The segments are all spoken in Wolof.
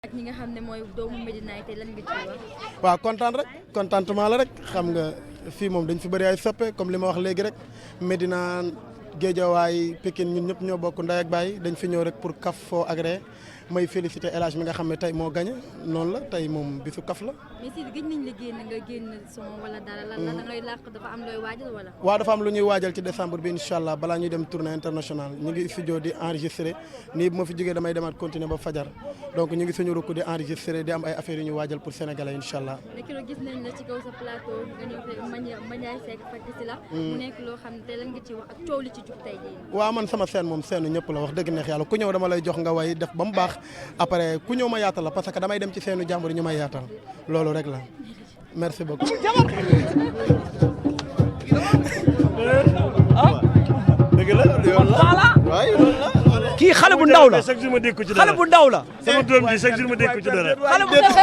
ak ñi nga xam ne mooy doomu Médina yi tey lan nga ciy wax. waaw kontaan rek contentement la rek xam nga fii moom dañ fi bëri ay soppe comme li ma wax léegi rek Médina Guédiawaye Pikine ñun ñëpp ñoo bokk ndey ak baay dañ fi ñëw rek pour kaf foo agré may féliciter El Hadj mi nga xam ne tey moo gagné noonu la tey moom bisu kaf la. mais si gëj nañ la génn nga génn son wala dara lan la ngay làq dafa am looy waajal wala. waaw dafa am lu ñuy waajal ci décembre bi incha allah balaa ñuy dem tournée internationale ñu ngi studio di enregistré nii bu ma fi jógee damay demaat continuer ba fajar donc ñu ngi suñu rukk di enregistré di am ay affaires yu ñuy waajal pour sénégalais incha allah. mais keroog gis nañ la ci kaw sa plateau nga ñëw fekk Mandiaye Seck fekk si la. mu nekk loo xam ne tey lan nga ci wax ak coow li ci jug tey jii. waaw man sama scène moom scène ñëpp la wax dëgg neex yàlla ku ñëw dama lay jox nga way def ba mu baax après ku ñëw ma yaatal la parce que damay dem ci seenu jàmbur ñu may yaatal loolu rek la merci beaucoup. dëgg la yoon la waaye kii xale bu ndaw la chaque jour ma dégg ko ci dara xale bu ndaw la. sama doom ji chaque jour ma dégg ko ci dara. xale bu ndaw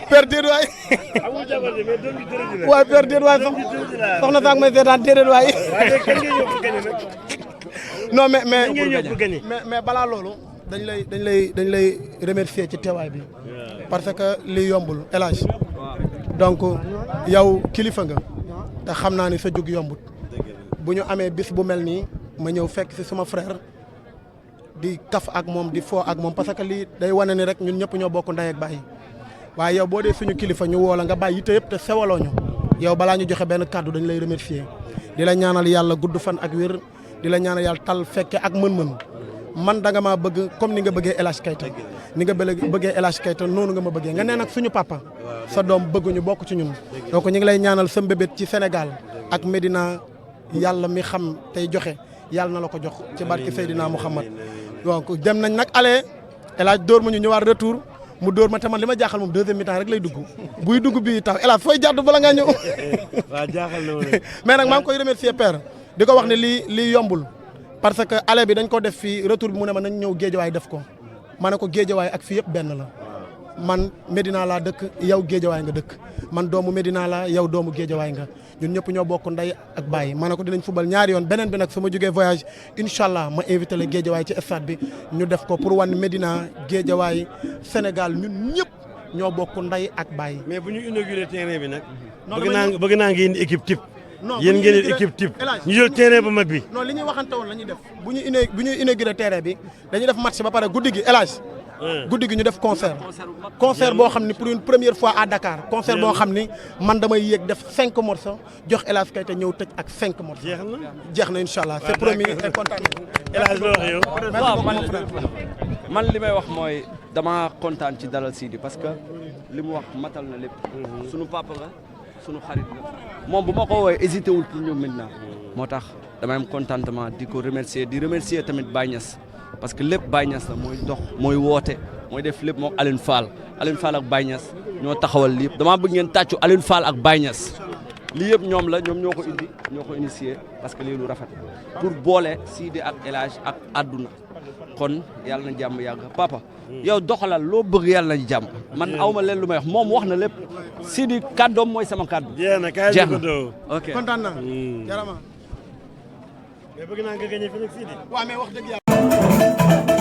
père déet waay. amul jabar de mais doom ji dërëj la. waaye père déet waay soxna sax may seetaan déedéet waay. waaye kan ngeen yóbbu gagné nag. non kan ngeen yóbbu gagné. mais balaa loolu dañ lay remercier ci teewaay bi parce que li yombul El Hadj donc yow kilifa nga te xam naa ni sa jug yombut bu ñu amee bis bu mel nii ma ñëw fekk si suma frère di kaf ak moom di foo ak moom parce que lii day wane ni rek ñun ñëpp ñoo bokk ndey ak baay waaye yow boo dee suñu kilifa ñu woo la nga bàyyi yite yëpp te sewaloo ñu yow balaa ñu joxe benn kàddu dañ lay remercier di la ñaanal yàlla gudd fan ak wér di la ñaanal yàlla tal fekke ak mën-mën man da nga maa bëgg comme ni nga bëggee El Hadj Keita ni nga bëggee El Hadj Keita noonu nga ma bëggee nga nee nag suñu papa sa doom bëgguñu bokk ci ñun donc ñu ngi lay ñaanal sa mbébét ci Sénégal ak Médina yàlla mi xam tey joxe yàlla na la ko jox ci barke Seydina Mouhamad donc dem nañ nag ale El Hadj dóor ma ñu ñëwaat retour mu dóor ma te man li ma jaaxal moom deuxième mi-temps rek lay dugg buy dugg bii tax El Hadj fooy jàdd bala ngaa ñëw waaw jaaxal na ma mais nag maa ngi koy remercier père di ko wax ne lii yombul parce que aller bi dañ ko def fii retour bi mu ne ma nañ ñëw Guédiawaye def ko ma ne ko Guédiawaye ak fii yëpp benn la man Médina laa dëkk yow Guédiawaye nga dëkk man doomu Médina laa yow doomu Guédiawaye nga ñun ñëpp ñoo bokk ndey ak baay ma ne ko dinañ fubal ñaari yoon beneen bi nag su ma jógee voyage incha allah ma invité la Guédiawaye ci stade bi ñu def ko pour wan Médina Guédiawaye Sénégal ñun ñëpp ñoo bokk ndey ak baay. mais bu ñu inauguré terrain bi nag. bëgg naa ngeen indi équipe type. non yéen ngeen di équipe type ñu jël terrain bu mag bi. non li ñuy waxante woon la ñuy def bu ñu inauguré terrain bi dañuy def match ba pare guddi gi El Hadj guddi gi ñu def concert boo xam ni pour une première fois à Dakar concert boo xam ni man damay yéeg def 5 morceaux jox El Hadj Keita ñëw tëj ak 5 morceaux. jeex na incha allah c'est promis et kontaan. El Hadj loo wax yow. waaw man li may wax mooy dama kontaan ci dalal Sidi parce que li mu wax matal na lépp. sunu papa la sunu xarit la moom bu ma ko woowee hésité wul pour ñëw maintenant moo tax damay am contentement di ko remercier di remercier tamit Baye Niass parce que lépp Baye Niass la mooy dox mooy woote mooy def lépp moom Alioune Fall ak Baye Niass ñoo taxawal lii yëpp damaa bëgg ngeen tàccu Alioune Fall ak Baye Niass lii yëpp ñoom la ñoom ñoo ko indi ñoo ko initié parce que lii lu rafet pour boole Sidi ak El Hadj ak àdduna kon yàlla na jàmm yàgg papa yow doxalal loo bëgg yàlla na jàmm man awma leen lu may wax moom wax na lépp Sidi kàddoom mooy sama kàddu. jeex na kaay ko doo ok kontaan naa. jarama. mais bëgg naa nga gagné fi nag Sidi. waaw mais wax dëgg yàlla.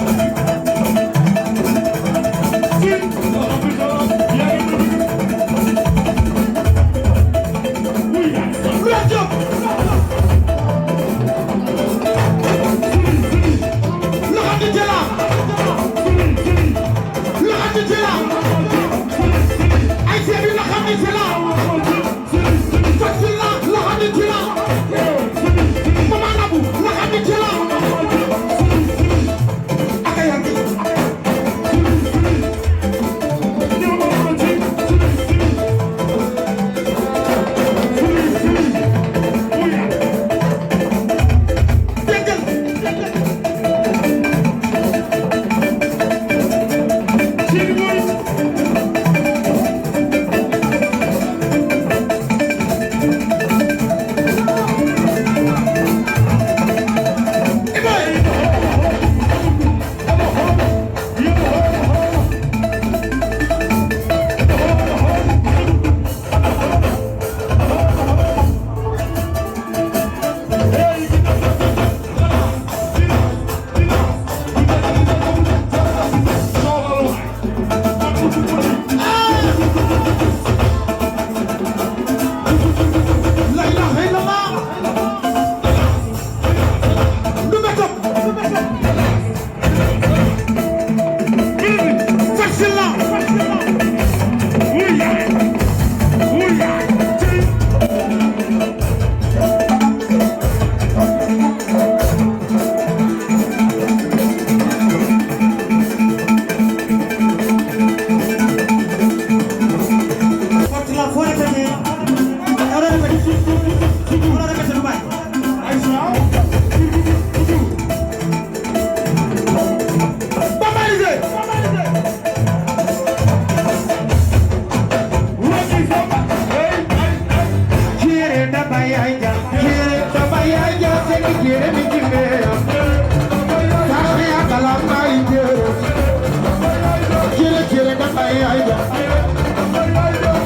ay ay ba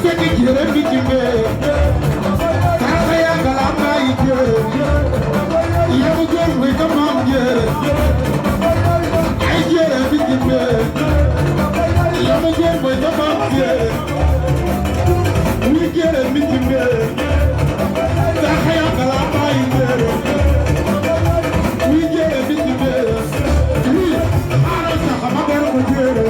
fekk jere bi ci me taxa ya gala may jere yow góor muy ko moom jere ay jere bi ci me yow góor muy ko moom jere muy jere bi ci me taxa ya gala may jere muy jere bi ci me oui ara sax ma ber ko jere